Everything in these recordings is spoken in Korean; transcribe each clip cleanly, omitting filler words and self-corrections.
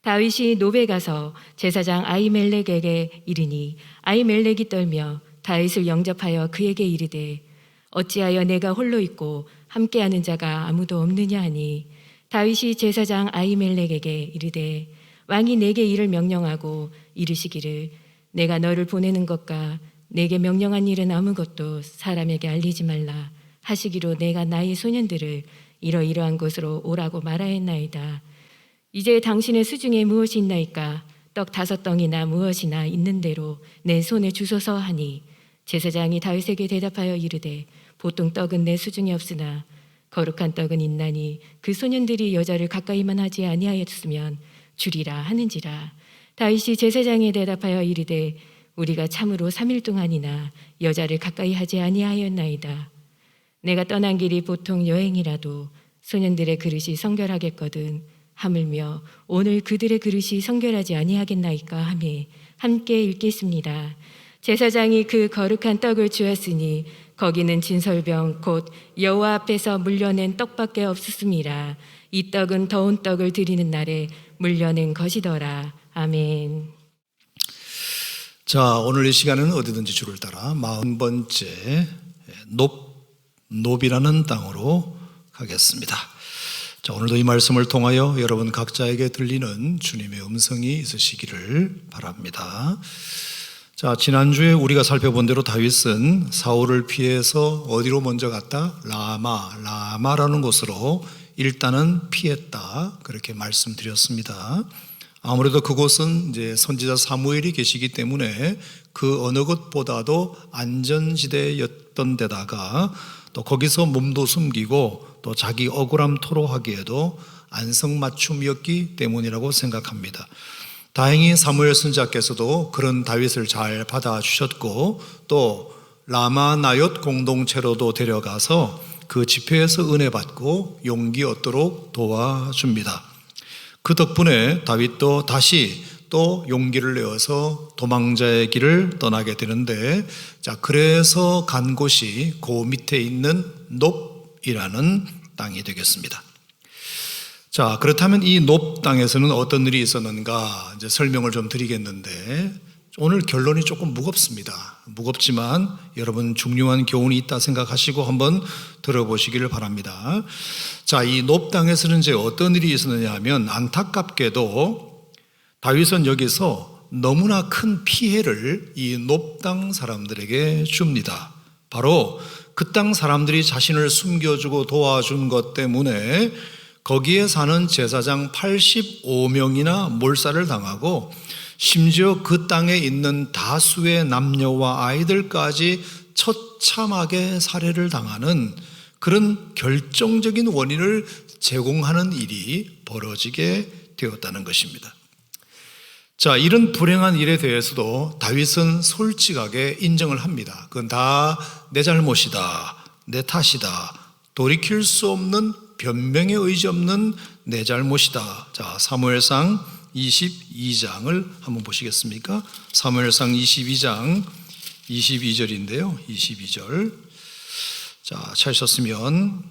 다윗이 노베 가서 제사장 아히멜렉에게 이르니 아히멜렉이 떨며 다윗을 영접하여 그에게 이르되 어찌하여 내가 홀로 있고 함께하는 자가 아무도 없느냐 하니 다윗이 제사장 아히멜렉에게 이르되 왕이 내게 이를 명령하고 이르시기를 내가 너를 보내는 것과 내게 명령한 일은 아무것도 사람에게 알리지 말라 하시기로 내가 나의 소년들을 이러이러한 곳으로 오라고 말하였나이다. 이제 당신의 수중에 무엇이 있나이까? 떡 5덩이나 무엇이나 있는 대로 내 손에 주소서 하니 제사장이 다윗에게 대답하여 이르되 보통 떡은 내 수중에 없으나 거룩한 떡은 있나니 그 소년들이 여자를 가까이만 하지 아니하였으면 주리라 하는지라. 다윗이 제사장에 대답하여 이르되 우리가 참으로 3일 동안이나 여자를 가까이 하지 아니하였나이다. 내가 떠난 길이 보통 여행이라도 소년들의 그릇이 성결하겠거든 하물며 오늘 그들의 그릇이 성결하지 아니하겠나이까 하며 함께 읽겠습니다. 제사장이 그 거룩한 떡을 주었으니 거기는 진설병 곧 여호와 앞에서 물려낸 떡밖에 없었습니다. 이 떡은 더운 떡을 드리는 날에 물려낸 것이더라. 아멘. 자, 오늘 이 시간은 어디든지 주를 따라 40번째 놋이라는 땅으로 가겠습니다. 자, 오늘도 이 말씀을 통하여 여러분 각자에게 들리는 주님의 음성이 있으시기를 바랍니다. 자, 지난주에 우리가 살펴본 대로 다윗은 사울을 피해서 어디로 먼저 갔다? 라마라는 곳으로 일단은 피했다. 그렇게 말씀드렸습니다. 아무래도 그곳은 이제 선지자 사무엘이 계시기 때문에 그 어느 곳보다도 안전지대였던 데다가 또 거기서 몸도 숨기고 또 자기 억울함 토로하기에도 안성맞춤이었기 때문이라고 생각합니다. 다행히 사무엘 선지자께서도 그런 다윗을 잘 받아주셨고 또 라마나옅 공동체로도 데려가서 그 집회에서 은혜 받고 용기 얻도록 도와줍니다. 그 덕분에 다윗도 다시 또 용기를 내어서 도망자의 길을 떠나게 되는데, 자, 그래서 간 곳이 그 밑에 있는 놋이라는 땅이 되겠습니다. 자, 그렇다면 이 놋 땅에서는 어떤 일이 있었는가 이제 설명을 좀 드리겠는데, 오늘 결론이 조금 무겁습니다. 무겁지만 여러분 중요한 교훈이 있다 생각하시고 한번 들어보시기를 바랍니다. 자, 이 놋 땅에서는 이제 어떤 일이 있었느냐 하면 안타깝게도 다윗은 여기서 너무나 큰 피해를 이 놋 땅 사람들에게 줍니다. 바로 그 땅 사람들이 자신을 숨겨주고 도와준 것 때문에 거기에 사는 제사장 85명이나 몰살을 당하고 심지어 그 땅에 있는 다수의 남녀와 아이들까지 처참하게 살해를 당하는 그런 결정적인 원인을 제공하는 일이 벌어지게 되었다는 것입니다. 자, 이런 불행한 일에 대해서도 다윗은 솔직하게 인정을 합니다. 그건 다 내 잘못이다, 내 탓이다, 돌이킬 수 없는 변명의 의지 없는 내 잘못이다. 자, 사무엘상 22장을 한번 보시겠습니까? 사무엘상 22장 22절인데요. 22절. 자, 찾으셨으면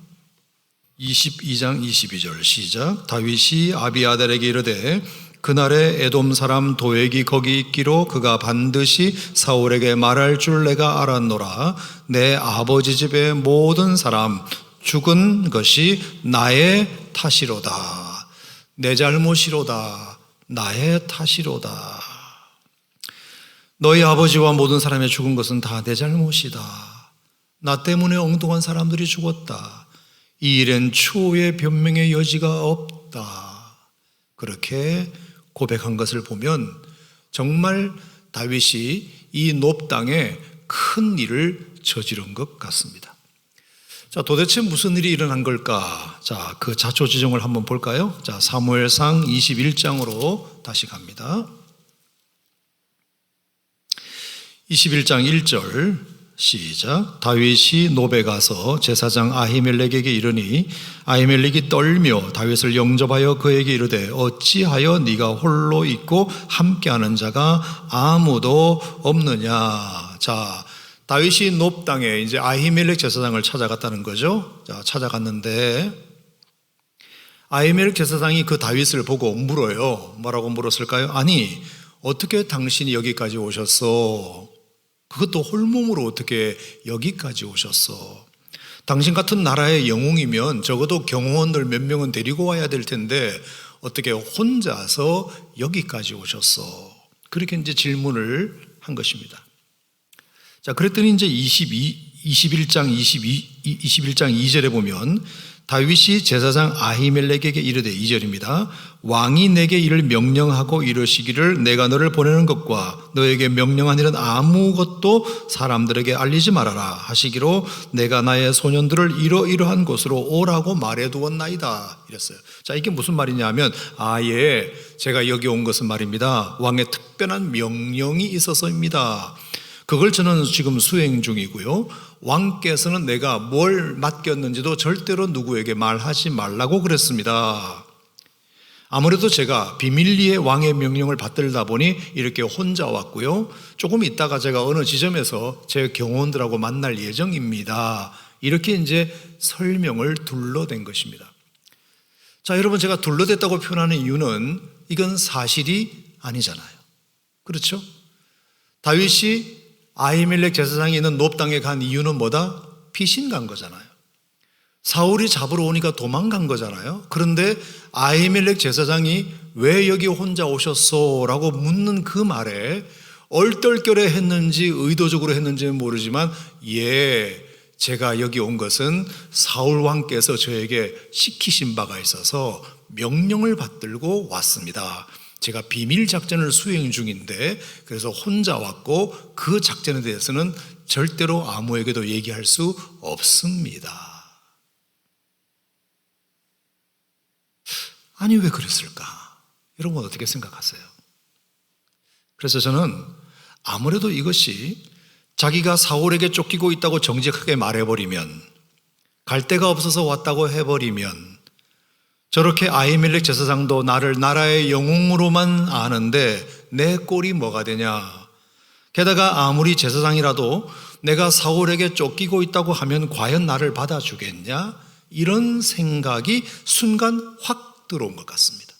22장 22절 시작. 다윗이 아비아달에게 이르되 그날에 에돔 사람 도액이 거기 있기로 그가 반드시 사울에게 말할 줄 내가 알았노라. 내 아버지 집의 모든 사람 죽은 것이 나의 탓이로다. 내 잘못이로다. 나의 탓이로다. 너희 아버지와 모든 사람이 죽은 것은 다 내 잘못이다. 나 때문에 엉뚱한 사람들이 죽었다. 이 일엔 추후의 변명의 여지가 없다. 그렇게 고백한 것을 보면 정말 다윗이 이 놋 땅에 큰 일을 저지른 것 같습니다. 자, 도대체 무슨 일이 일어난 걸까? 자, 그 자초지종을 한번 볼까요? 자, 사무엘상 21장으로 다시 갑니다. 21장 1절 시작. 다윗이 놋에 가서 제사장 아히멜렉에게 이르니 아히멜렉이 떨며 다윗을 영접하여 그에게 이르되 어찌하여 네가 홀로 있고 함께하는 자가 아무도 없느냐. 자, 다윗이 놋 땅에 이제 아히멜렉 제사장을 찾아갔다는 거죠. 자, 찾아갔는데 아히멜렉 제사장이 그 다윗을 보고 물어요. 뭐라고 물었을까요? 아니, 어떻게 당신이 여기까지 오셨어? 그것도 홀몸으로 어떻게 여기까지 오셨어? 당신 같은 나라의 영웅이면 적어도 경호원들 몇 명은 데리고 와야 될 텐데 어떻게 혼자서 여기까지 오셨어? 그렇게 이제 질문을 한 것입니다. 자, 그랬더니 이제 21장 2절에 보면 다윗이 제사장 아히멜렉에게 이르되 2절입니다. 왕이 내게 이를 명령하고 이르시기를 내가 너를 보내는 것과 너에게 명령한 일은 아무것도 사람들에게 알리지 말아라 하시기로 내가 나의 소년들을 이러이러한 곳으로 오라고 말해두었나이다 이랬어요. 자, 이게 무슨 말이냐면 예, 제가 여기 온 것은 말입니다. 왕의 특별한 명령이 있어서입니다. 그걸 저는 지금 수행 중이고요. 왕께서는 내가 뭘 맡겼는지도 절대로 누구에게 말하지 말라고 그랬습니다. 아무래도 제가 비밀리에 왕의 명령을 받들다 보니 이렇게 혼자 왔고요. 조금 있다가 제가 어느 지점에서 제 경호원들하고 만날 예정입니다. 이렇게 이제 설명을 둘러댄 것입니다. 자, 여러분, 제가 둘러댔다고 표현하는 이유는 이건 사실이 아니잖아요. 그렇죠? 다윗이 아히멜렉 제사장이 있는 놉 땅에 간 이유는 뭐다? 피신 간 거잖아요. 사울이 잡으러 오니까 도망간 거잖아요. 그런데 아히멜렉 제사장이 왜 여기 혼자 오셨소? 라고 묻는 그 말에 얼떨결에 했는지 의도적으로 했는지는 모르지만 제가 여기 온 것은 사울 왕께서 저에게 시키신 바가 있어서 명령을 받들고 왔습니다. 제가 비밀 작전을 수행 중인데 그래서 혼자 왔고 그 작전에 대해서는 절대로 아무에게도 얘기할 수 없습니다. 아니, 왜 그랬을까? 여러분 어떻게 생각하세요? 그래서 저는 아무래도 이것이 자기가 사울에게 쫓기고 있다고 정직하게 말해버리면, 갈 데가 없어서 왔다고 해버리면, 저렇게 아히멜렉 제사장도 나를 나라의 영웅으로만 아는데 내 꼴이 뭐가 되냐? 게다가 아무리 제사장이라도 내가 사울에게 쫓기고 있다고 하면 과연 나를 받아주겠냐? 이런 생각이 순간 확 들어온 것 같습니다.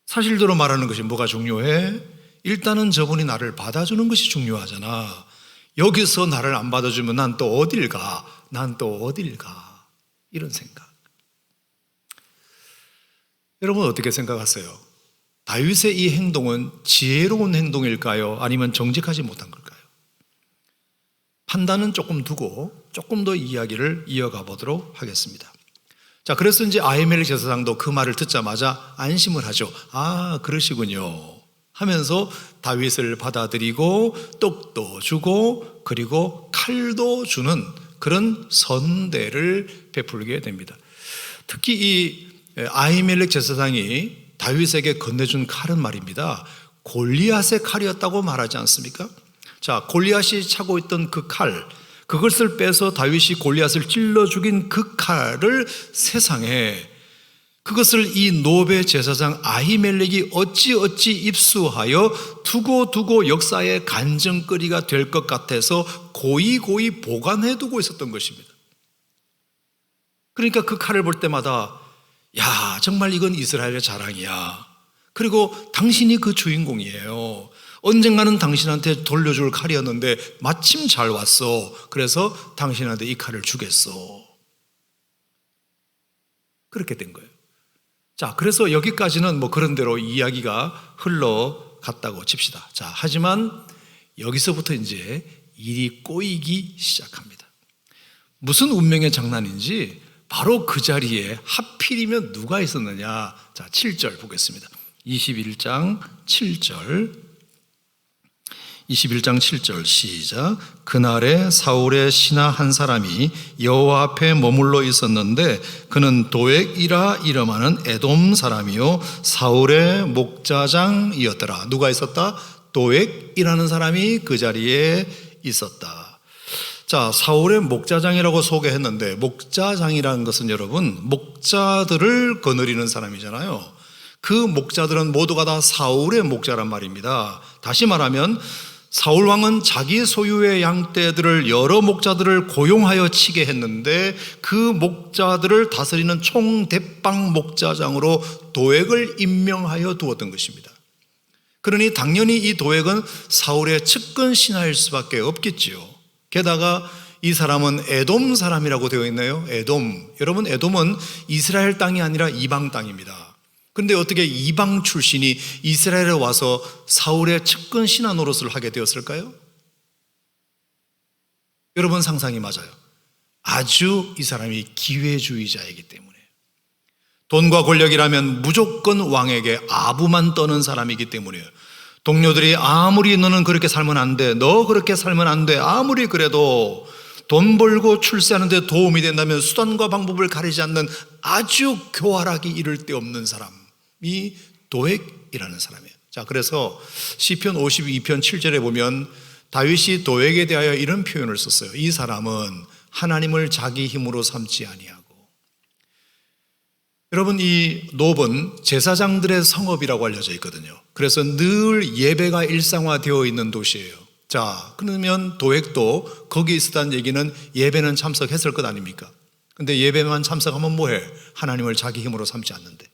사실대로 말하는 것이 뭐가 중요해? 일단은 저분이 나를 받아주는 것이 중요하잖아. 여기서 나를 안 받아주면 난 또 어딜 가? 난 또 어딜 가? 이런 생각. 여러분 어떻게 생각하세요? 다윗의 이 행동은 지혜로운 행동일까요? 아니면 정직하지 못한 걸까요? 판단은 조금 두고 조금 더 이야기를 이어가 보도록 하겠습니다. 자, 그래서 이제 아히멜렉 제사장도 그 말을 듣자마자 안심을 하죠. 그러시군요 하면서 다윗을 받아들이고 떡도 주고 그리고 칼도 주는 그런 선대를 베풀게 됩니다. 특히 이 아히멜렉 제사장이 다윗에게 건네준 칼은 말입니다, 골리앗의 칼이었다고 말하지 않습니까? 자, 골리앗이 차고 있던 그 칼, 그것을 빼서 다윗이 골리앗을 찔러 죽인 그 칼을 세상에, 그것을 이 노베 제사장 아히멜렉이 어찌 입수하여 두고 역사의 간증거리가 될 것 같아서 고이 보관해두고 있었던 것입니다. 그러니까 그 칼을 볼 때마다 정말 이건 이스라엘의 자랑이야. 그리고 당신이 그 주인공이에요. 언젠가는 당신한테 돌려줄 칼이었는데 마침 잘 왔어. 그래서 당신한테 이 칼을 주겠어. 그렇게 된 거예요. 자, 그래서 여기까지는 뭐 그런 대로 이야기가 흘러갔다고 칩시다. 자, 하지만 여기서부터 이제 일이 꼬이기 시작합니다. 무슨 운명의 장난인지 바로 그 자리에 하필이면 누가 있었느냐. 자, 7절 보겠습니다. 21장 7절 시작. 그날에 사울의 신하 한 사람이 여호와 앞에 머물러 있었는데 그는 도액이라 이름하는 에돔 사람이요 사울의 목자장이었더라. 누가 있었다? 도액이라는 사람이 그 자리에 있었다. 자, 사울의 목자장이라고 소개했는데 목자장이라는 것은 여러분 목자들을 거느리는 사람이잖아요. 그 목자들은 모두가 다 사울의 목자란 말입니다. 다시 말하면 사울 왕은 자기 소유의 양떼들을 여러 목자들을 고용하여 치게 했는데 그 목자들을 다스리는 총대빵 목자장으로 도액을 임명하여 두었던 것입니다. 그러니 당연히 이 도액은 사울의 측근 신하일 수밖에 없겠지요. 게다가 이 사람은 에돔 사람이라고 되어 있네요. 에돔. 여러분, 에돔은 이스라엘 땅이 아니라 이방 땅입니다. 그런데 어떻게 이방 출신이 이스라엘에 와서 사울의 측근 신하 노릇을 하게 되었을까요? 여러분, 상상이 맞아요. 아주 이 사람이 기회주의자이기 때문에. 돈과 권력이라면 무조건 왕에게 아부만 떠는 사람이기 때문이에요. 동료들이 아무리 너는 그렇게 살면 안 돼, 너 그렇게 살면 안 돼, 아무리 그래도 돈 벌고 출세하는 데 도움이 된다면 수단과 방법을 가리지 않는 아주 교활하기 이를 데 없는 사람이 도액이라는 사람이에요. 자, 그래서 시편 52편 7절에 보면 다윗이 도액에 대하여 이런 표현을 썼어요. 이 사람은 하나님을 자기 힘으로 삼지 아니하고. 여러분, 이 놉은 제사장들의 성읍이라고 알려져 있거든요. 그래서 늘 예배가 일상화되어 있는 도시예요. 자, 그러면 도액도 거기 있었다는 얘기는 예배는 참석했을 것 아닙니까? 근데 예배만 참석하면 뭐해? 하나님을 자기 힘으로 삼지 않는데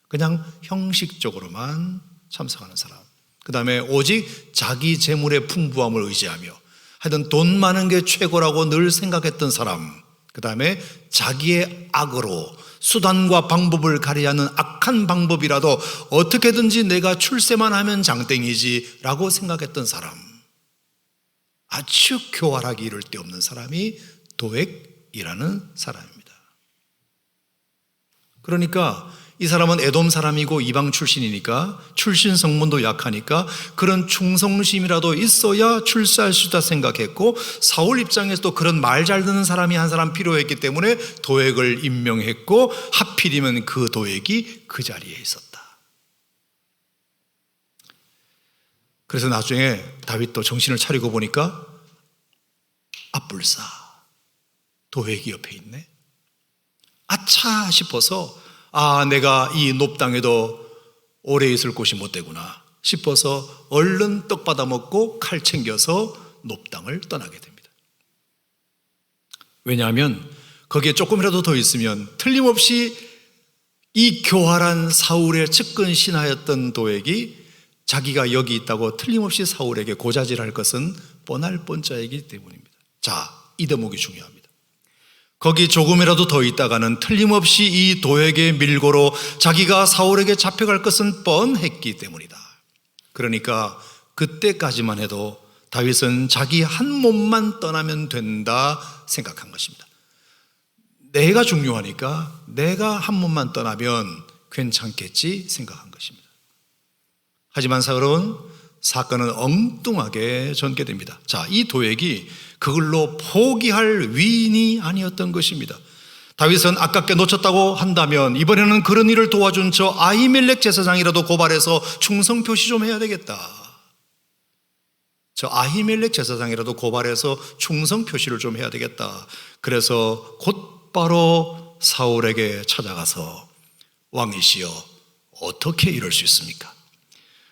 그냥 형식적으로만 참석하는 사람. 그 다음에 오직 자기 재물의 풍부함을 의지하며 하여튼 돈 많은 게 최고라고 늘 생각했던 사람. 그 다음에 자기의 악으로 수단과 방법을 가리하는 악한 방법이라도 어떻게든지 내가 출세만 하면 장땡이지 라고 생각했던 사람. 아주 교활하기 이를 데 없는 사람이 도액이라는 사람입니다. 그러니까 이 사람은 에돔 사람이고 이방 출신이니까 출신 성분도 약하니까 그런 충성심이라도 있어야 출세할 수 있다 생각했고 사울 입장에서도 그런 말 잘 듣는 사람이 한 사람 필요했기 때문에 도액을 임명했고 하필이면 그 도액이 그 자리에 있었다. 그래서 나중에 다윗도 정신을 차리고 보니까 앞불사 도액이 옆에 있네. 아차 싶어서 내가 이 놉 땅에도 오래 있을 곳이 못 되구나 싶어서 얼른 떡 받아 먹고 칼 챙겨서 놉 땅을 떠나게 됩니다. 왜냐하면 거기에 조금이라도 더 있으면 틀림없이 이 교활한 사울의 측근 신하였던 도액이 자기가 여기 있다고 틀림없이 사울에게 고자질할 것은 뻔할 뻔자이기 때문입니다. 자, 이 대목이 중요합니다. 거기 조금이라도 더 있다가는 틀림없이 이 도액의 밀고로 자기가 사울에게 잡혀갈 것은 뻔했기 때문이다. 그러니까 그때까지만 해도 다윗은 자기 한 몸만 떠나면 된다 생각한 것입니다. 내가 중요하니까 내가 한 몸만 떠나면 괜찮겠지 생각한 것입니다. 하지만 사건은 엉뚱하게 전개됩니다. 자, 이 도액이 그걸로 포기할 위인이 아니었던 것입니다. 다윗은 아깝게 놓쳤다고 한다면 이번에는 그런 일을 도와준 저 아히멜렉 제사장이라도 고발해서 충성 표시 좀 해야 되겠다. 저 아히멜렉 제사장이라도 고발해서 충성 표시를 좀 해야 되겠다. 그래서 곧바로 사울에게 찾아가서 왕이시여 어떻게 이럴 수 있습니까?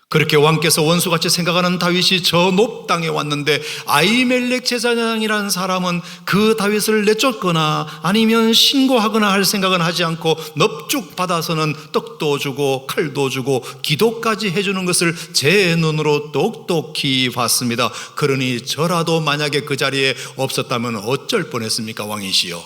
그렇게 왕께서 원수같이 생각하는 다윗이 저 놉 땅에 왔는데 아히멜렉 제사장이라는 사람은 그 다윗을 내쫓거나 아니면 신고하거나 할 생각은 하지 않고 넙죽 받아서는 떡도 주고 칼도 주고 기도까지 해주는 것을 제 눈으로 똑똑히 봤습니다. 그러니 저라도 만약에 그 자리에 없었다면 어쩔 뻔했습니까, 왕이시여?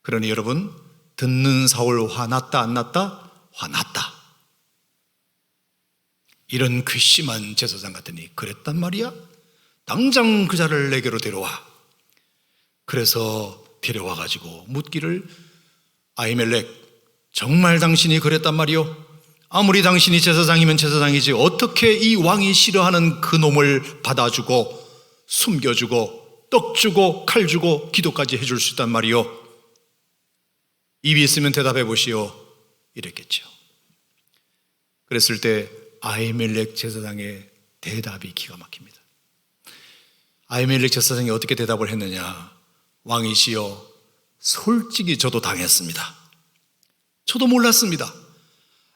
그러니 여러분, 듣는 사울 화났다 안 났다? 화났다. 이런 괘씸한 제사장 같으니 그랬단 말이야? 당장 그 자를 내게로 데려와. 그래서 데려와가지고 묻기를 아히멜렉 정말 당신이 그랬단 말이요? 아무리 당신이 제사장이면 제사장이지 어떻게 이 왕이 싫어하는 그 놈을 받아주고 숨겨주고 떡 주고 칼 주고 기도까지 해줄 수 있단 말이요? 입이 있으면 대답해 보시오 이랬겠죠. 그랬을 때 아히멜렉 제사장의 대답이 기가 막힙니다. 아히멜렉 제사장이 어떻게 대답을 했느냐? 왕이시여 솔직히 저도 당했습니다. 저도 몰랐습니다.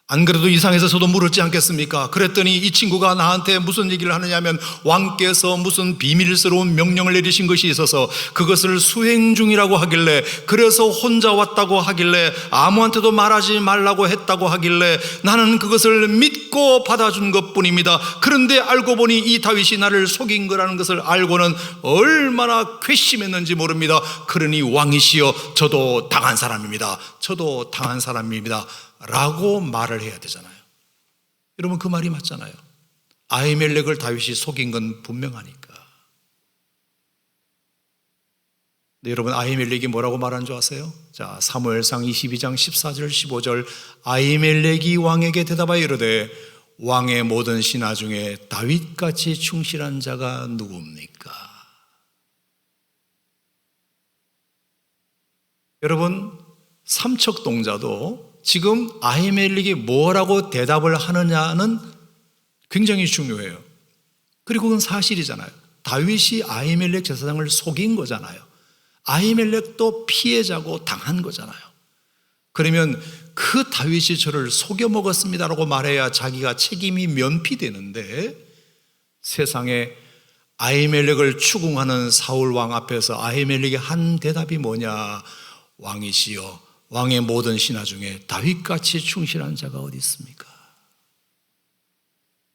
안 그래도 이상해서 저도 물었지 않겠습니까? 그랬더니 이 친구가 나한테 무슨 얘기를 하느냐면 왕께서 무슨 비밀스러운 명령을 내리신 것이 있어서 그것을 수행 중이라고 하길래, 그래서 혼자 왔다고 하길래, 아무한테도 말하지 말라고 했다고 하길래 나는 그것을 믿고 받아준 것뿐입니다. 그런데 알고 보니 이 다윗이 나를 속인 거라는 것을 알고는 얼마나 괘씸했는지 모릅니다. 그러니 왕이시여, 저도 당한 사람입니다. 저도 당한 사람입니다 라고 말을 해야 되잖아요. 여러분, 그 말이 맞잖아요. 아히멜렉을 다윗이 속인 건 분명하니까. 근데 여러분, 아히멜렉이 뭐라고 말한 줄 아세요? 자, 사무엘상 22장 14절 15절. 아히멜렉이 왕에게 대답하여 이르되 왕의 모든 신하 중에 다윗같이 충실한 자가 누구입니까? 여러분, 삼척동자도 지금 아히멜렉이 뭐라고 대답을 하느냐는 굉장히 중요해요. 그리고 그건 사실이잖아요. 다윗이 아히멜렉 제사장을 속인 거잖아요. 아히멜렉도 피해자고 당한 거잖아요. 그러면 그 다윗이 저를 속여 먹었습니다라고 말해야 자기가 책임이 면피되는데, 세상에 아히멜렉을 추궁하는 사울 왕 앞에서 아히멜렉이 한 대답이 뭐냐? 왕이시여, 왕의 모든 신하 중에 다윗같이 충실한 자가 어디 있습니까?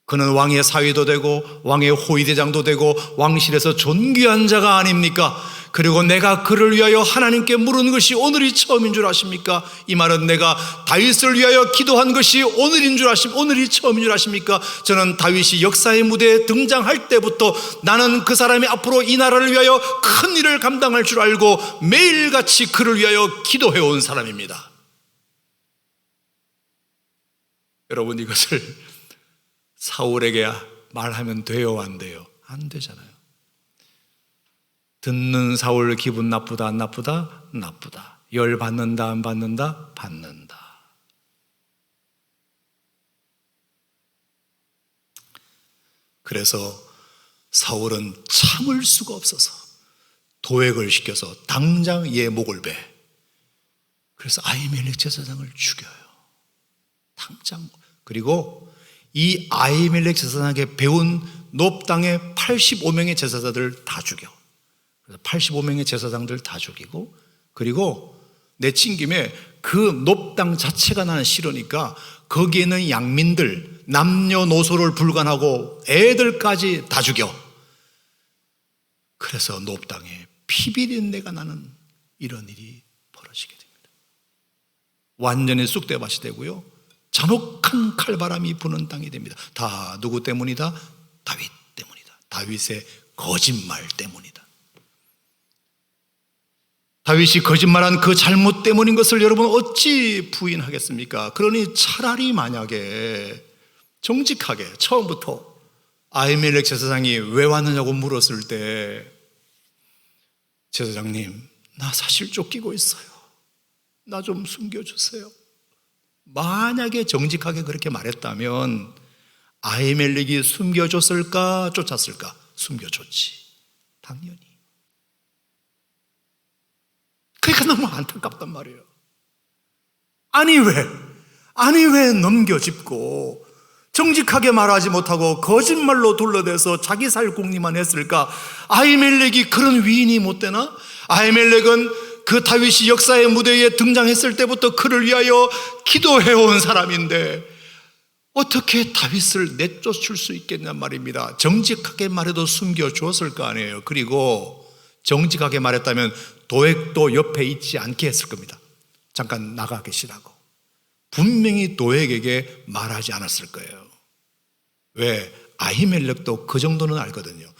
그는 왕의 사위도 되고 왕의 호위대장도 되고 왕실에서 존귀한 자가 아닙니까? 그리고 내가 그를 위하여 하나님께 물은 것이 오늘이 처음인 줄 아십니까? 이 말은 내가 다윗을 위하여 기도한 것이 오늘이 처음인 줄 아십니까? 저는 다윗이 역사의 무대에 등장할 때부터 나는 그 사람이 앞으로 이 나라를 위하여 큰 일을 감당할 줄 알고 매일같이 그를 위하여 기도해온 사람입니다. 여러분, 이것을 사울에게 말하면 돼요, 안 돼요? 안 되잖아요. 듣는 사울 기분 나쁘다, 안 나쁘다? 나쁘다. 열 받는다, 안 받는다? 받는다. 그래서 사울은 참을 수가 없어서 도액을 시켜서 당장 얘 목을 배. 그래서 아히멜렉 제사장을 죽여요. 당장. 그리고 이 아히멜렉 제사장에게 배운 놉 땅의 85명의 제사장들 다 죽여. 그래서 85명의 제사장들 다 죽이고, 그리고 내친 김에 그 놉 땅 자체가 나는 싫으니까 거기에 있는 양민들, 남녀노소를 불간하고 애들까지 다 죽여. 그래서 놉 땅에 피비린내가 나는 이런 일이 벌어지게 됩니다. 완전히 쑥대밭이 되고요, 잔혹한 칼바람이 부는 땅이 됩니다. 다 누구 때문이다? 다윗 때문이다. 다윗의 거짓말 때문이다. 다윗이 거짓말한 그 잘못 때문인 것을 여러분 어찌 부인하겠습니까? 그러니 차라리 만약에 정직하게 처음부터 아히멜렉 제사장이 왜 왔느냐고 물었을 때, 제사장님, 나 사실 쫓기고 있어요. 나 좀 숨겨주세요. 만약에 정직하게 그렇게 말했다면 아히멜렉이 숨겨줬을까, 쫓았을까? 숨겨줬지, 당연히. 그러니까 너무 안타깝단 말이에요. 아니 왜 넘겨짚고 정직하게 말하지 못하고 거짓말로 둘러대서 자기 살 궁리만 했을까? 아히멜렉이 그런 위인이 못 되나? 아히멜렉은 그 다윗이 역사의 무대에 등장했을 때부터 그를 위하여 기도해온 사람인데 어떻게 다윗을 내쫓을 수 있겠냔 말입니다. 정직하게 말해도 숨겨주었을 거 아니에요. 그리고 정직하게 말했다면 도액도 옆에 있지 않게 했을 겁니다. 잠깐 나가 계시라고. 분명히 도액에게 말하지 않았을 거예요. 왜? 아히멜렉도 그 정도는 알거든요.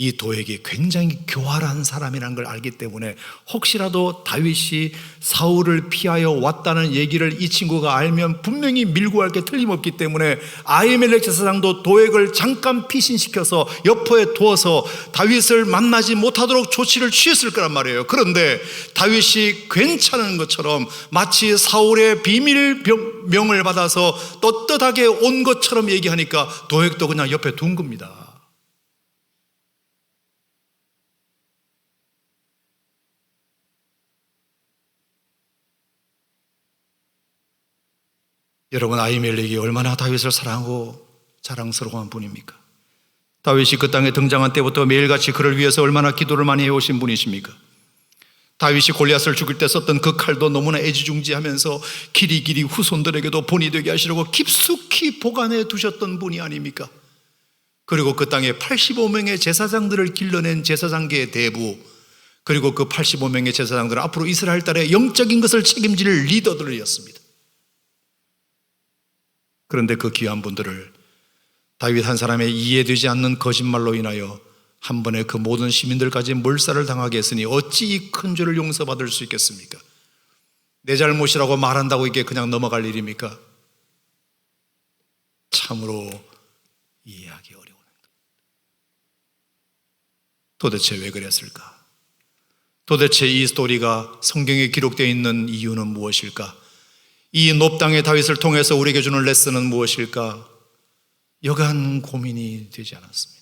이 도액이 굉장히 교활한 사람이라는 걸 알기 때문에 혹시라도 다윗이 사울을 피하여 왔다는 얘기를 이 친구가 알면 분명히 밀고 갈 게 틀림없기 때문에 아히멜렉 제사장도 도액을 잠깐 피신시켜서 여포에 두어서 다윗을 만나지 못하도록 조치를 취했을 거란 말이에요. 그런데 다윗이 괜찮은 것처럼 마치 사울의 비밀명을 받아서 떳떳하게 온 것처럼 얘기하니까 도액도 그냥 옆에 둔 겁니다. 여러분, 아히멜렉이 얼마나 다윗을 사랑하고 자랑스러워한 분입니까? 다윗이 그 땅에 등장한 때부터 매일같이 그를 위해서 얼마나 기도를 많이 해오신 분이십니까? 다윗이 골리앗을 죽일 때 썼던 그 칼도 너무나 애지중지하면서 길이 후손들에게도 본이 되게 하시려고 깊숙이 보관해 두셨던 분이 아닙니까? 그리고 그 땅에 85명의 제사장들을 길러낸 제사장계의 대부, 그리고 그 85명의 제사장들은 앞으로 이스라엘 딸의 영적인 것을 책임질 리더들이었습니다. 그런데 그 귀한 분들을 다윗 한 사람의 이해되지 않는 거짓말로 인하여 한 번에 그 모든 시민들까지 몰살을 당하게 했으니 어찌 이 큰 죄를 용서받을 수 있겠습니까? 내 잘못이라고 말한다고 이게 그냥 넘어갈 일입니까? 참으로 이해하기 어려운 행동. 도대체 왜 그랬을까? 도대체 이 스토리가 성경에 기록되어 있는 이유는 무엇일까? 이 높당의 다윗을 통해서 우리에게 주는 레슨은 무엇일까? 여간 고민이 되지 않았습니다.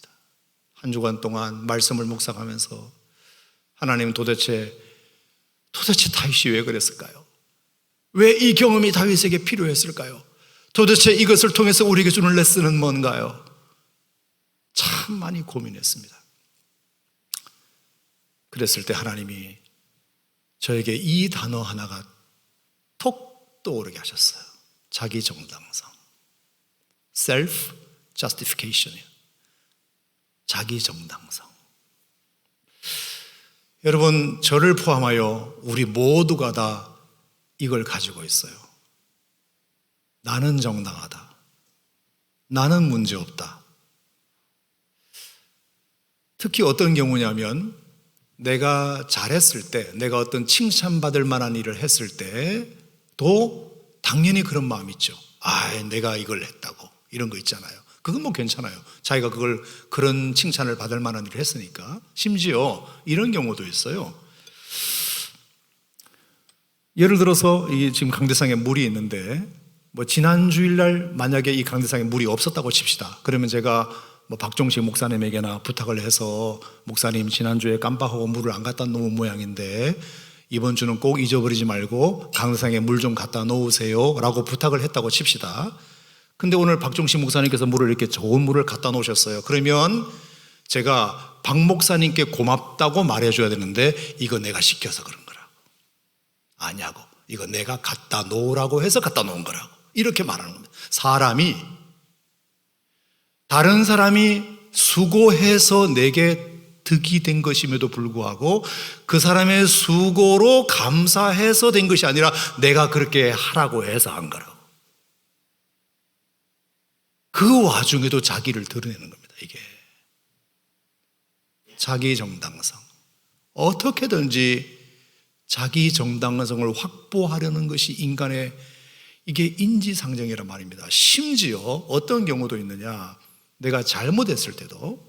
한 주간 동안 말씀을 묵상하면서 하나님, 도대체 다윗이 왜 그랬을까요? 왜 이 경험이 다윗에게 필요했을까요? 도대체 이것을 통해서 우리에게 주는 레슨은 뭔가요? 참 많이 고민했습니다. 그랬을 때 하나님이 저에게 이 단어 하나가 톡 떠오르게 하셨어요. 자기 정당성. Self justification이요. 자기 정당성. 여러분, 저를 포함하여 우리 모두가 다 이걸 가지고 있어요. 나는 정당하다. 나는 문제없다. 특히 어떤 경우냐면 내가 잘했을 때, 내가 어떤 칭찬받을 만한 일을 했을 때도 당연히 그런 마음이 있죠. 내가 이걸 했다고. 이런 거 있잖아요. 그건 뭐 괜찮아요. 자기가 그런 칭찬을 받을 만한 일을 했으니까. 심지어 이런 경우도 있어요. 예를 들어서 이 지금 강대상에 물이 있는데, 뭐 지난 주일날 만약에 이 강대상에 물이 없었다고 칩시다. 그러면 제가 뭐 박종식 목사님에게나 부탁을 해서, 목사님 지난주에 깜빡하고 물을 안 갖다 놓은 모양인데 이번 주는 꼭 잊어버리지 말고 강대상에 물 좀 갖다 놓으세요 라고 부탁을 했다고 칩시다. 근데 오늘 박종식 목사님께서 물을 이렇게 좋은 물을 갖다 놓으셨어요. 그러면 제가 박 목사님께 고맙다고 말해줘야 되는데, 이거 내가 시켜서 그런 거라고. 아냐고. 이거 내가 갖다 놓으라고 해서 갖다 놓은 거라고. 이렇게 말하는 겁니다. 다른 사람이 수고해서 내게 득이 된 것임에도 불구하고 그 사람의 수고로 감사해서 된 것이 아니라 내가 그렇게 하라고 해서 한 거라고. 그 와중에도 자기를 드러내는 겁니다. 이게 자기 정당성. 어떻게든지 자기 정당성을 확보하려는 것이 인간의 이게 인지상정이란 말입니다. 심지어 어떤 경우도 있느냐, 내가 잘못했을 때도,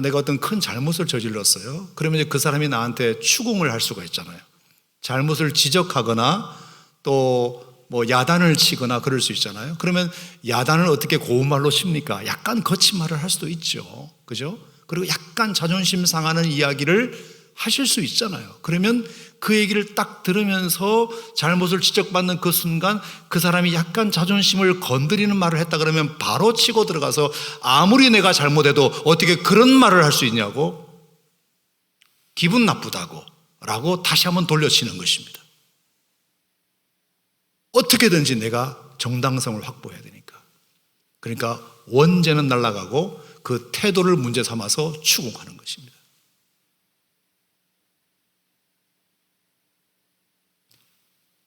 내가 어떤 큰 잘못을 저질렀어요. 그러면 이제 그 사람이 나한테 추궁을 할 수가 있잖아요. 잘못을 지적하거나 또 뭐 야단을 치거나 그럴 수 있잖아요. 그러면 야단을 어떻게 고운 말로 칩니까? 약간 거친 말을 할 수도 있죠. 그죠? 그리고 약간 자존심 상하는 이야기를 하실 수 있잖아요. 그러면 그 얘기를 딱 들으면서 잘못을 지적받는 그 순간 그 사람이 약간 자존심을 건드리는 말을 했다 그러면 바로 치고 들어가서 아무리 내가 잘못해도 어떻게 그런 말을 할 수 있냐고, 기분 나쁘다고 라고 다시 한번 돌려치는 것입니다. 어떻게든지 내가 정당성을 확보해야 되니까. 그러니까 원죄는 날아가고 그 태도를 문제 삼아서 추궁하는 것입니다.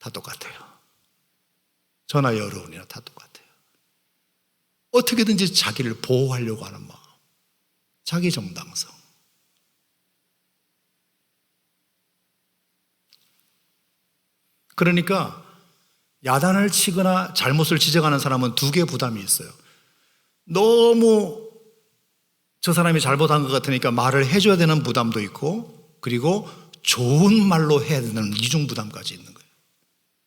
다 똑같아요. 저나 여러분이나 다 똑같아요. 어떻게든지 자기를 보호하려고 하는 마음, 자기 정당성. 그러니까 야단을 치거나 잘못을 지적하는 사람은 두 개의 부담이 있어요. 너무 저 사람이 잘못한 것 같으니까 말을 해줘야 되는 부담도 있고, 그리고 좋은 말로 해야 되는 이중 부담까지 있는 거예요.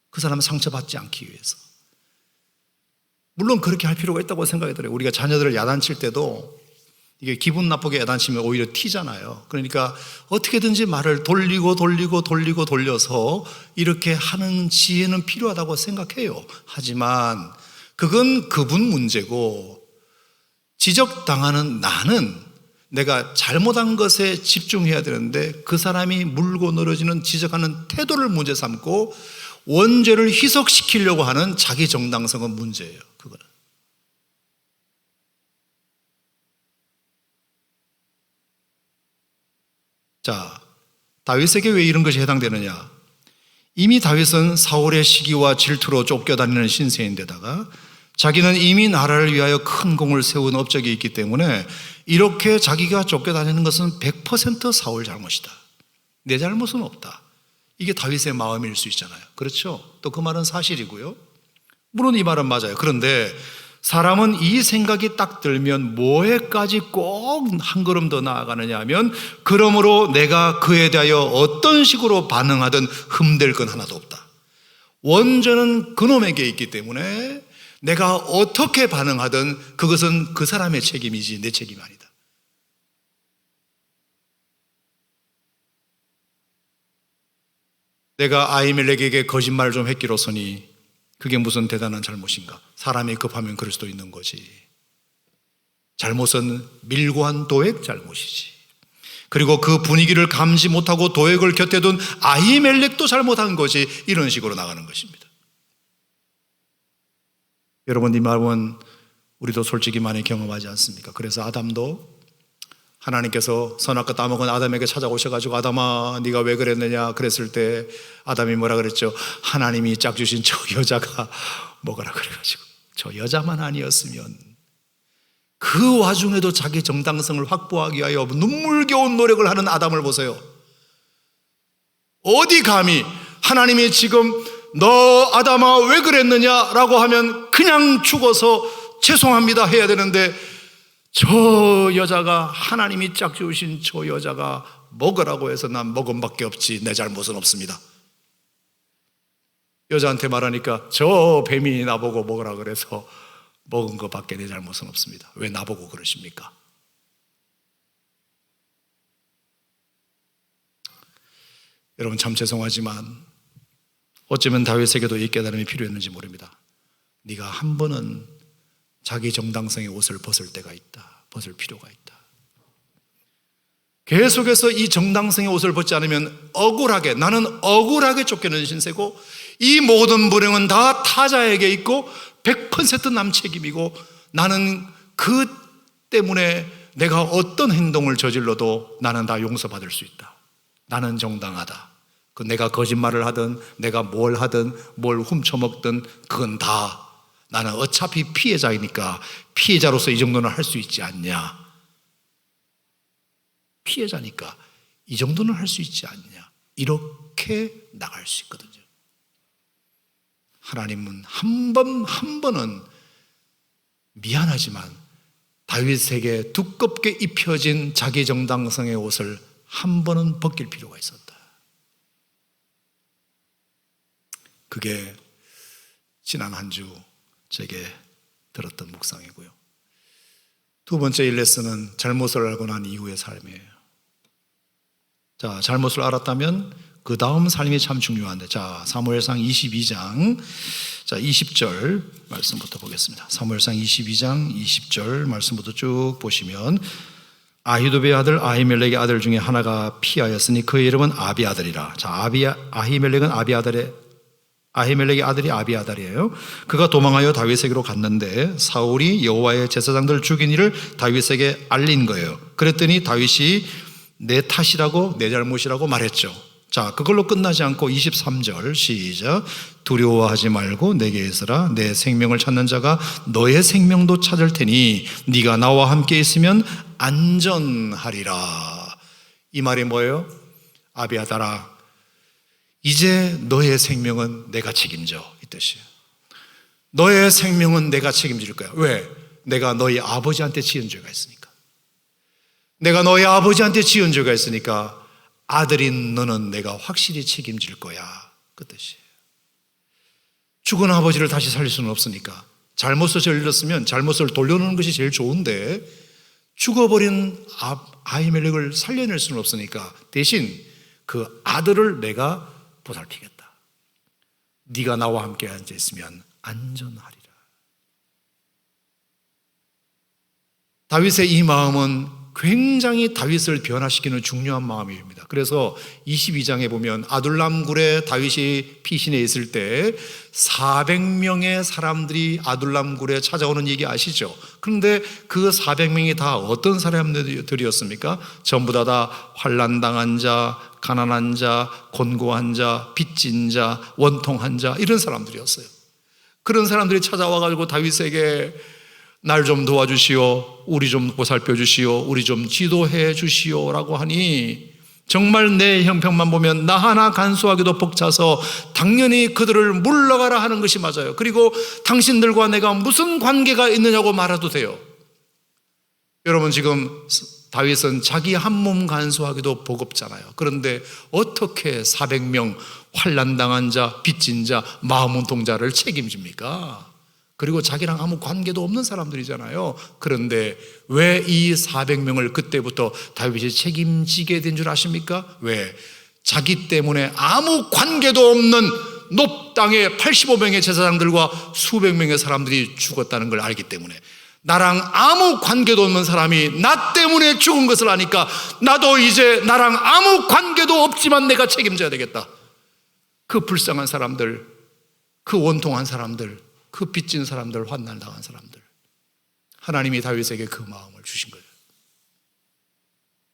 그 사람은 상처받지 않기 위해서. 물론 그렇게 할 필요가 있다고 생각이 들어요. 우리가 자녀들을 야단칠 때도 이게 기분 나쁘게 야단치면 오히려 튀잖아요. 그러니까 어떻게든지 말을 돌려서 이렇게 하는 지혜는 필요하다고 생각해요. 하지만 그건 그분 문제고, 지적당하는 나는 내가 잘못한 것에 집중해야 되는데 그 사람이 물고 늘어지는 지적하는 태도를 문제 삼고 원죄를 희석시키려고 하는 자기 정당성은 문제예요. 그거는. 자, 다윗에게 왜 이런 것이 해당되느냐? 이미 다윗은 사울의 시기와 질투로 쫓겨다니는 신세인데다가 자기는 이미 나라를 위하여 큰 공을 세운 업적이 있기 때문에 이렇게 자기가 쫓겨다니는 것은 100% 사울 잘못이다. 내 잘못은 없다. 이게 다윗의 마음일 수 있잖아요. 그렇죠? 또 그 말은 사실이고요. 물론 이 말은 맞아요. 그런데 사람은 이 생각이 딱 들면 뭐에까지 꼭 한 걸음 더 나아가느냐 하면, 그러므로 내가 그에 대하여 어떤 식으로 반응하든 흠될 건 하나도 없다. 원죄는 그놈에게 있기 때문에 내가 어떻게 반응하든 그것은 그 사람의 책임이지 내 책임이 아니다. 내가 아히멜렉에게 거짓말을 좀 했기로서니 그게 무슨 대단한 잘못인가? 사람이 급하면 그럴 수도 있는 거지. 잘못은 밀고한 도액 잘못이지. 그리고 그 분위기를 감지 못하고 도액을 곁에 둔 아히멜렉도 잘못한 것이, 이런 식으로 나가는 것입니다. 여러분, 이 말은 우리도 솔직히 많이 경험하지 않습니까? 그래서 아담도 하나님께서 선악과 따먹은 아담에게 찾아오셔가지고 아담아 네가 왜 그랬느냐 그랬을 때 아담이 뭐라 그랬죠? 하나님이 짝 주신 저 여자가 먹으라 그래가지고, 저 여자만 아니었으면. 그 와중에도 자기 정당성을 확보하기 위하여 눈물겨운 노력을 하는 아담을 보세요. 어디 감히 하나님이 지금 너 아담아 왜 그랬느냐라고 하면 그냥 죽어서 죄송합니다 해야 되는데, 저 여자가, 하나님이 짝 지으신 저 여자가 먹으라고 해서 난 먹은 밖에 없지 내 잘못은 없습니다. 여자한테 말하니까 저 뱀이 나보고 먹으라 그래서 먹은 것밖에 내 잘못은 없습니다. 왜 나보고 그러십니까? 여러분, 참 죄송하지만 어쩌면 다윗에게도 이 깨달음이 필요했는지 모릅니다. 네가 한 번은 자기 정당성의 옷을 벗을 때가 있다. 벗을 필요가 있다. 계속해서 이 정당성의 옷을 벗지 않으면 억울하게, 나는 억울하게 쫓기는 신세고 이 모든 불행은 다 타자에게 있고 100% 남 책임이고, 나는 그 때문에 내가 어떤 행동을 저질러도 나는 다 용서받을 수 있다. 나는 정당하다. 그 내가 거짓말을 하든 내가 뭘 하든 뭘 훔쳐먹든 그건 다 나는 어차피 피해자이니까 피해자로서 이 정도는 할 수 있지 않냐. 피해자니까 이 정도는 할 수 있지 않냐. 이렇게 나갈 수 있거든요. 하나님은 한 번은 미안하지만 다윗에게 두껍게 입혀진 자기 정당성의 옷을 한 번은 벗길 필요가 있었다. 그게 지난 한 주 제게 들었던 묵상이고요. 두 번째 일레슨은 잘못을 알고 난 이후의 삶이에요. 자, 잘못을 알았다면 그 다음 삶이 참 중요한데, 자, 사무엘상 22장 20절 말씀부터 보겠습니다. 사무엘상 22장 20절 말씀부터 쭉 보시면, 아히도베의 아들 아히멜렉의 아들 중에 하나가 피하였으니 그의 이름은 아비아달이라. 자, 아히멜렉의 아들이 아비아달이에요. 그가 도망하여 다윗에게로 갔는데 사울이 여호와의 제사장들을 죽인 일을 다윗에게 알린 거예요. 그랬더니 다윗이 내 탓이라고, 내 잘못이라고 말했죠. 자, 그걸로 끝나지 않고 23절 시작. 두려워하지 말고 내게 있으라. 내 생명을 찾는 자가 너의 생명도 찾을 테니 네가 나와 함께 있으면 안전하리라. 이 말이 뭐예요? 아비아달아, 이제 너의 생명은 내가 책임져, 이 뜻이에요. 너의 생명은 내가 책임질 거야. 왜? 내가 너희 아버지한테 지은 죄가 있으니까. 내가 너희 아버지한테 지은 죄가 있으니까 아들인 너는 내가 확실히 책임질 거야, 그 뜻이에요. 죽은 아버지를 다시 살릴 수는 없으니까. 잘못을 저질렀으면 잘못을 돌려놓는 것이 제일 좋은데 죽어버린 아히멜렉을 살려낼 수는 없으니까 대신 그 아들을 내가 보살피겠다. 네가 나와 함께 앉아 있으면 안전하리라. 다윗의 이 마음은 굉장히 다윗을 변화시키는 중요한 마음입니다. 그래서 22장에 보면 아둘람 굴에 다윗이 피신해 있을 때 400명의 사람들이 아둘람 굴에 찾아오는 얘기 아시죠? 그런데 그 400명이 다 어떤 사람들이었습니까? 전부 다 환난당한 자, 가난한 자, 곤고한 자, 빚진 자, 원통한 자, 이런 사람들이었어요. 그런 사람들이 찾아와가지고 다윗에게 날 좀 도와주시오, 우리 좀 보살펴 주시오, 우리 좀 지도해 주시오 라고 하니 정말 내 형편만 보면 나 하나 간수하기도 벅차서 당연히 그들을 물러가라 하는 것이 맞아요. 그리고 당신들과 내가 무슨 관계가 있느냐고 말해도 돼요. 여러분, 지금 다윗은 자기 한 몸 간수하기도 버겁잖아요. 그런데 어떻게 400명 환난당한 자, 빚진 자, 마음운동자를 책임집니까? 그리고 자기랑 아무 관계도 없는 사람들이잖아요. 그런데 왜 이 400명을 그때부터 다윗이 책임지게 된 줄 아십니까? 왜? 자기 때문에 아무 관계도 없는 높 땅의 85명의 제사장들과 수백 명의 사람들이 죽었다는 걸 알기 때문에, 나랑 아무 관계도 없는 사람이 나 때문에 죽은 것을 아니까 나도 이제 나랑 아무 관계도 없지만 내가 책임져야 되겠다. 그 불쌍한 사람들, 그 원통한 사람들, 그 빚진 사람들, 환난당한 사람들, 하나님이 다윗에게 그 마음을 주신 거예요.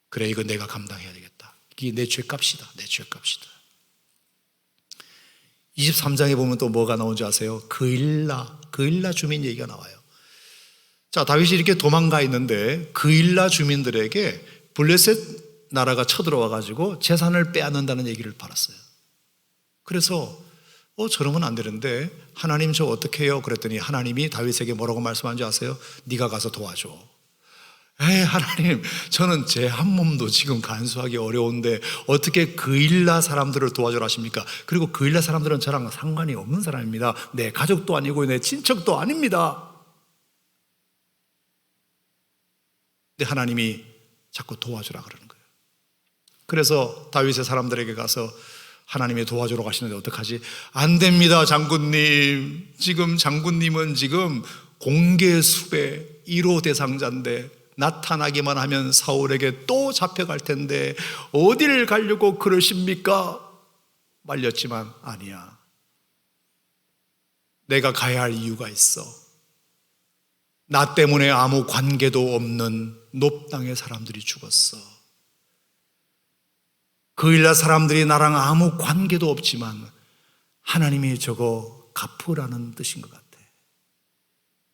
그래, 이거 내가 감당해야 되겠다. 이게 내 죄값이다. 내 죄값이다. 23장에 보면 또 뭐가 나오는지 아세요? 그일라 주민 얘기가 나와요. 자, 다윗이 이렇게 도망가 있는데 그일라 주민들에게 블레셋 나라가 쳐들어와 가지고 재산을 빼앗는다는 얘기를 받았어요. 그래서 저러면 안 되는데 하나님 저 어떻게 해요? 그랬더니 하나님이 다윗에게 뭐라고 말씀한지 아세요? 네가 가서 도와줘. 하나님, 저는 제 한 몸도 지금 간수하기 어려운데 어떻게 그일라 사람들을 도와주라 하십니까? 그리고 그일라 사람들은 저랑 상관이 없는 사람입니다. 내 가족도 아니고 내 친척도 아닙니다. 근데 하나님이 자꾸 도와주라 그러는 거예요. 그래서 다윗의 사람들에게 가서 하나님이 도와주러 가시는데 어떡하지? 안 됩니다, 장군님. 지금 장군님은 지금 공개 수배 1호 대상자인데 나타나기만 하면 사울에게 또 잡혀갈 텐데 어디를 가려고 그러십니까? 말렸지만 아니야. 내가 가야 할 이유가 있어. 나 때문에 아무 관계도 없는 높 땅의 사람들이 죽었어. 그일라 사람들이 나랑 아무 관계도 없지만 하나님이 저거 갚으라는 뜻인 것 같아.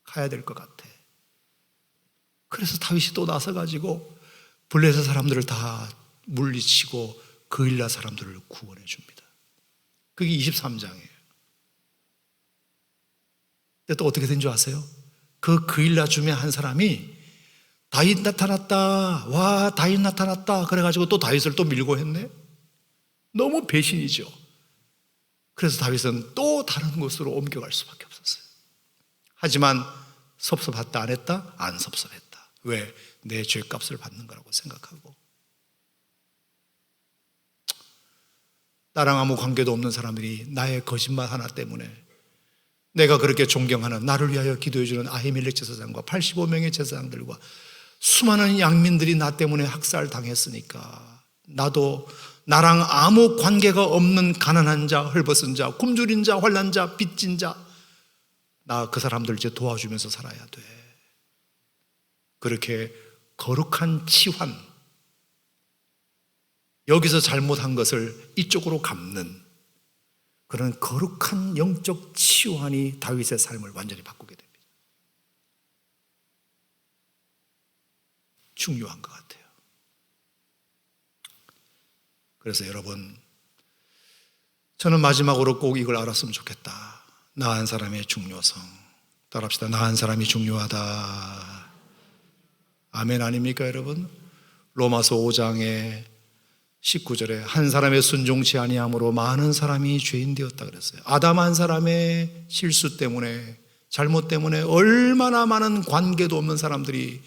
가야 될 것 같아. 그래서 다윗이 또 나서가지고 블레셋 사람들을 다 물리치고 그일라 사람들을 구원해 줍니다. 그게 23장이에요. 근데 또 어떻게 된 줄 아세요? 그일라 중에 한 사람이 다윗 나타났다. 와, 다윗 나타났다. 그래가지고 또 다윗을 또 밀고 했네. 너무 배신이죠. 그래서 다윗은 또 다른 곳으로 옮겨갈 수밖에 없었어요. 하지만 섭섭했다 안 했다? 안 섭섭했다. 왜? 내 죄값을 받는 거라고 생각하고. 나랑 아무 관계도 없는 사람들이 나의 거짓말 하나 때문에, 내가 그렇게 존경하는, 나를 위하여 기도해주는 아히멜렉 제사장과 85명의 제사장들과 수많은 양민들이 나 때문에 학살당했으니까 나도 나랑 아무 관계가 없는 가난한 자, 헐벗은 자, 굶주린 자, 환난 자, 빚진 자, 나 그 사람들 이제 도와주면서 살아야 돼. 그렇게 거룩한 치환, 여기서 잘못한 것을 이쪽으로 갚는 그런 거룩한 영적 치환이 다윗의 삶을 완전히 바꾸게 됩니다. 중요한 것 같아요. 그래서 여러분, 저는 마지막으로 꼭 이걸 알았으면 좋겠다. 나은 사람의 중요성. 따라합시다. 나은 사람이 중요하다. 아멘 아닙니까 여러분? 로마서 5장에 19절에 한 사람의 순종치 아니함으로 많은 사람이 죄인 되었다 그랬어요. 아담 한 사람의 실수 때문에, 잘못 때문에 얼마나 많은 관계도 없는 사람들이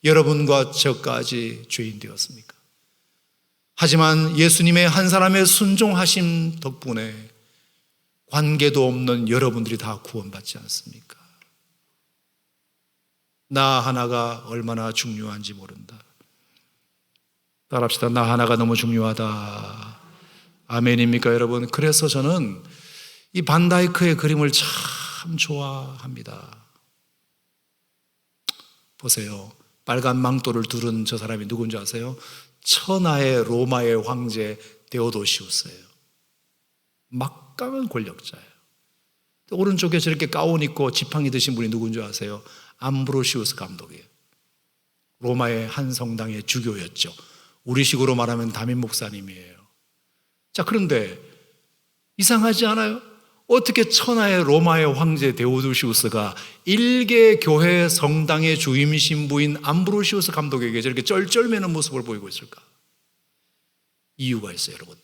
여러분과 저까지 죄인 되었습니까? 하지만 예수님의 한 사람의 순종하심 덕분에 관계도 없는 여러분들이 다 구원받지 않습니까? 나 하나가 얼마나 중요한지 모른다. 따라합시다. 나 하나가 너무 중요하다. 아멘입니까, 여러분? 그래서 저는 이 반다이크의 그림을 참 좋아합니다. 보세요. 빨간 망토를 두른 저 사람이 누군지 아세요? 천하의 로마의 황제 데오도시우스예요. 막강한 권력자예요. 오른쪽에 저렇게 가운 입고 지팡이 드신 분이 누군지 아세요? 암브로시우스 감독이에요. 로마의 한 성당의 주교였죠. 우리식으로 말하면 담임 목사님이에요. 자, 그런데 이상하지 않아요? 어떻게 천하의 로마의 황제 데오도시우스가 일개 교회 성당의 주임 신부인 암브로시우스 감독에게 저렇게 쩔쩔매는 모습을 보이고 있을까? 이유가 있어요, 여러분.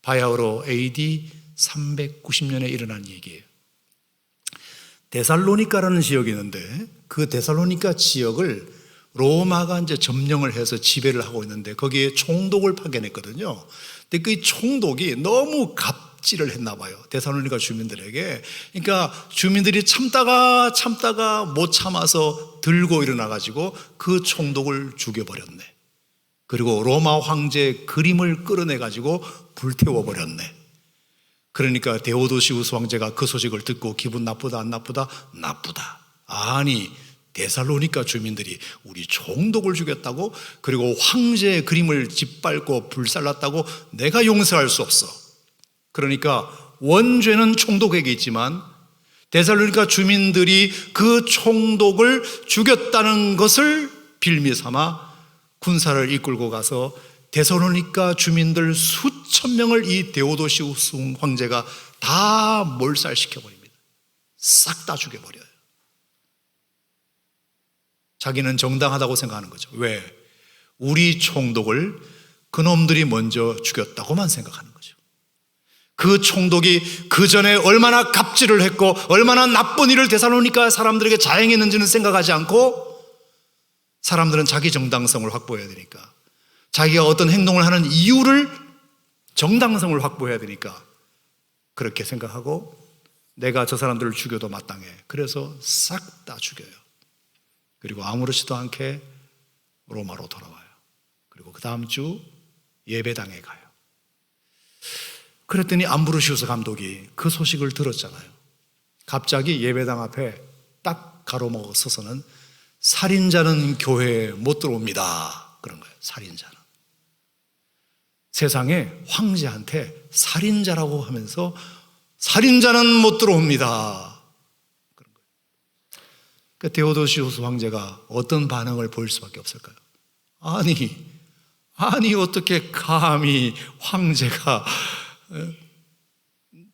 바야흐로 AD 390년에 일어난 얘기예요. 데살로니카라는 지역이 있는데 그 데살로니카 지역을 로마가 이제 점령을 해서 지배를 하고 있는데 거기에 총독을 파견했거든요. 근데 그 총독이 너무 갑질을 했나 봐요. 데살로니카 주민들에게. 그러니까 주민들이 참다가 못 참아서 들고 일어나 가지고 그 총독을 죽여버렸네. 그리고 로마 황제의 그림을 끌어내 가지고 불태워 버렸네. 그러니까 데오도시우스 황제가 그 소식을 듣고 기분 나쁘다 안 나쁘다? 나쁘다. 아니, 데살로니카 주민들이 우리 총독을 죽였다고? 그리고 황제의 그림을 짓밟고 불살랐다고? 내가 용서할 수 없어. 그러니까 원죄는 총독에게 있지만 데살로니카 주민들이 그 총독을 죽였다는 것을 빌미 삼아 군사를 이끌고 가서 데살로니카 주민들 수천 명을 이 데오도시우스 황제가 다 몰살시켜버립니다. 싹 다 죽여버려요. 자기는 정당하다고 생각하는 거죠. 왜? 우리 총독을 그놈들이 먼저 죽였다고만 생각하는 거죠. 그 총독이 그 전에 얼마나 갑질을 했고 얼마나 나쁜 일을 데살로니카 사람들에게 자행했는지는 생각하지 않고 사람들은 자기 정당성을 확보해야 되니까 자기가 어떤 행동을 하는 이유를 정당성을 확보해야 되니까 그렇게 생각하고 내가 저 사람들을 죽여도 마땅해. 그래서 싹 다 죽여요. 그리고 아무렇지도 않게 로마로 돌아와요. 그리고 그 다음 주 예배당에 가요. 그랬더니 암브로시우스 감독이 그 소식을 들었잖아요. 갑자기 예배당 앞에 딱 가로막아 서서는 살인자는 교회에 못 들어옵니다. 그런 거예요. 살인자는. 세상에 황제한테 살인자라고 하면서 살인자는 못 들어옵니다. 그런 거예요. 그러니까 데오도시우스 황제가 어떤 반응을 보일 수밖에 없을까요? 아니 어떻게 감히 황제가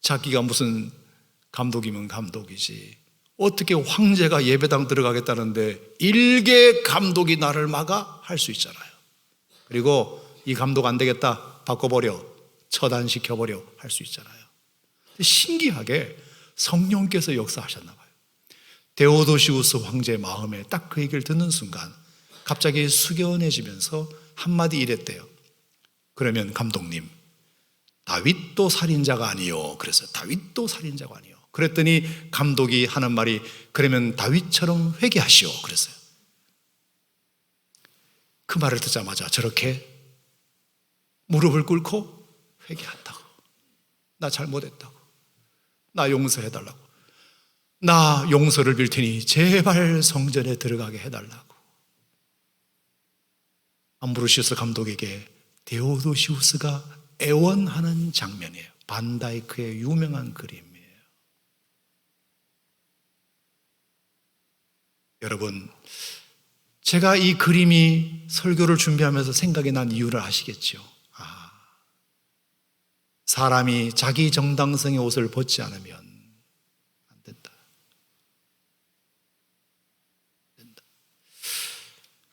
자기가 무슨 감독이면 감독이지 어떻게 황제가 예배당 들어가겠다는데 일개 감독이 나를 막아? 할 수 있잖아요. 그리고 이 감독 안 되겠다 바꿔버려 처단시켜버려 할 수 있잖아요. 신기하게 성령께서 역사하셨나 봐요. 데오도시우스 황제의 마음에 딱 그 얘기를 듣는 순간 갑자기 숙연해지면서 한마디 이랬대요. 그러면 감독님 다윗도 살인자가 아니요. 그래서 다윗도 살인자가 아니요. 그랬더니 감독이 하는 말이 그러면 다윗처럼 회개하시오. 그랬어요. 그 말을 듣자마자 저렇게 무릎을 꿇고 회개한다고. 나 잘못했다고. 나 용서해달라고. 나 용서를 빌 테니 제발 성전에 들어가게 해달라고. 암브로시우스 감독에게 데오도시우스가 애원하는 장면이에요. 반다이크의 유명한 그림이에요. 여러분, 제가 이 그림이 설교를 준비하면서 생각이 난 이유를 아시겠죠? 사람이 자기 정당성의 옷을 벗지 않으면 안 된다.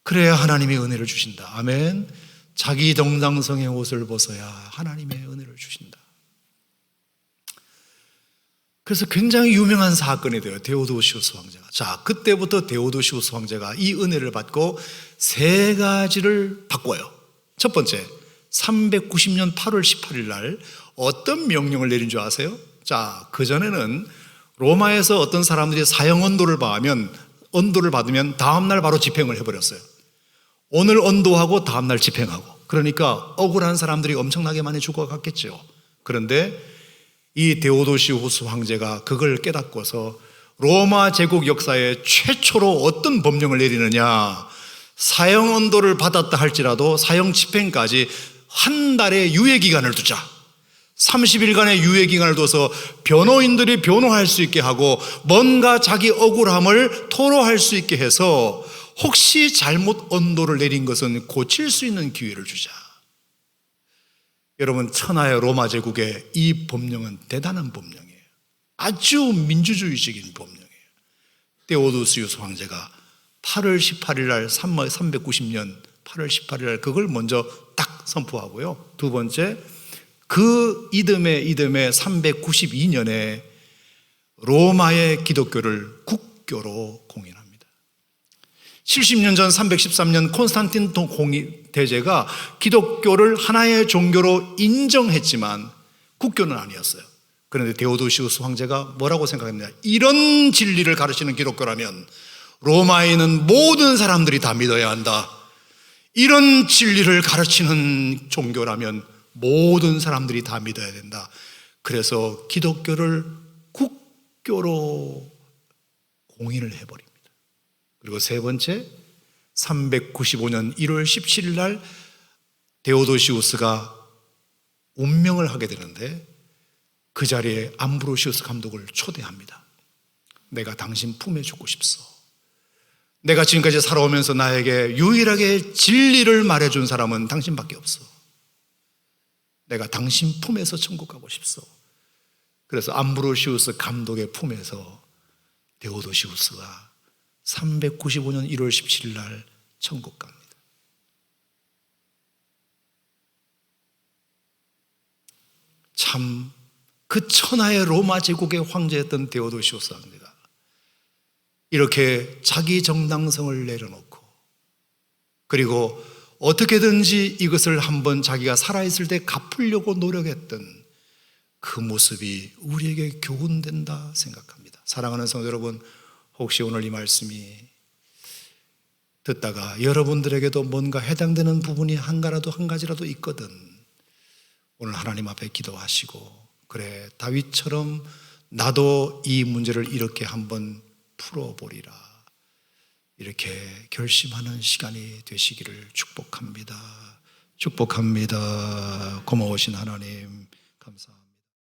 그래야 하나님이 은혜를 주신다. 아멘. 자기 정당성의 옷을 벗어야 하나님의 은혜를 주신다. 그래서 굉장히 유명한 사건이 돼요. 데오도시우스 황제가. 자, 그때부터 데오도시우스 황제가 이 은혜를 받고 세 가지를 바꿔요. 첫 번째, 390년 8월 18일 날 어떤 명령을 내린 줄 아세요? 자, 그전에는 로마에서 어떤 사람들이 사형 언도를 받으면 다음날 바로 집행을 해버렸어요. 오늘 언도하고 다음날 집행하고. 그러니까 억울한 사람들이 엄청나게 많이 죽어갔겠죠. 그런데 이 데오도시우스 황제가 그걸 깨닫고서 로마 제국 역사에 최초로 어떤 법령을 내리느냐, 사형 언도를 받았다 할지라도 사형 집행까지 한 달의 유예기간을 두자. 30일간의 유예기간을 둬서 변호인들이 변호할 수 있게 하고 뭔가 자기 억울함을 토로할 수 있게 해서 혹시 잘못 언도를 내린 것은 고칠 수 있는 기회를 주자. 여러분, 천하의 로마 제국의 이 법령은 대단한 법령이에요. 아주 민주주의적인 법령이에요. 데오도시우스 황제가 8월 18일 날 390년 8월 18일 날 그걸 먼저 딱 선포하고요. 두 번째, 그 이듬해 392년에 로마의 기독교를 국교로 공인합니다. 70년 전 313년 콘스탄틴 대제가 기독교를 하나의 종교로 인정했지만 국교는 아니었어요. 그런데 데오도시우스 황제가 뭐라고 생각했느냐, 이런 진리를 가르치는 기독교라면 로마에 있는 모든 사람들이 다 믿어야 한다. 이런 진리를 가르치는 종교라면 모든 사람들이 다 믿어야 된다. 그래서 기독교를 국교로 공인을 해버립니다. 그리고 세 번째, 395년 1월 17일 날 데오도시우스가 운명을 하게 되는데 그 자리에 암브로시우스 감독을 초대합니다. 내가 당신 품에 죽고 싶소. 내가 지금까지 살아오면서 나에게 유일하게 진리를 말해준 사람은 당신밖에 없어. 내가 당신 품에서 천국 가고 싶소. 그래서 암브로시우스 감독의 품에서 데오도시우스가 395년 1월 17일 날 천국 갑니다. 참, 그 천하의 로마 제국의 황제였던 데오도시우스 황제가 이렇게 자기 정당성을 내려놓고 그리고 어떻게든지 이것을 한번 자기가 살아있을 때 갚으려고 노력했던 그 모습이 우리에게 교훈된다 생각합니다. 사랑하는 성도 여러분, 혹시 오늘 이 말씀이 듣다가 여러분들에게도 뭔가 해당되는 부분이 한 가지라도 있거든, 오늘 하나님 앞에 기도하시고, 그래, 다윗처럼 나도 이 문제를 이렇게 한번 풀어보리라, 이렇게 결심하는 시간이 되시기를 축복합니다. 축복합니다. 고마우신 하나님 감사합니다.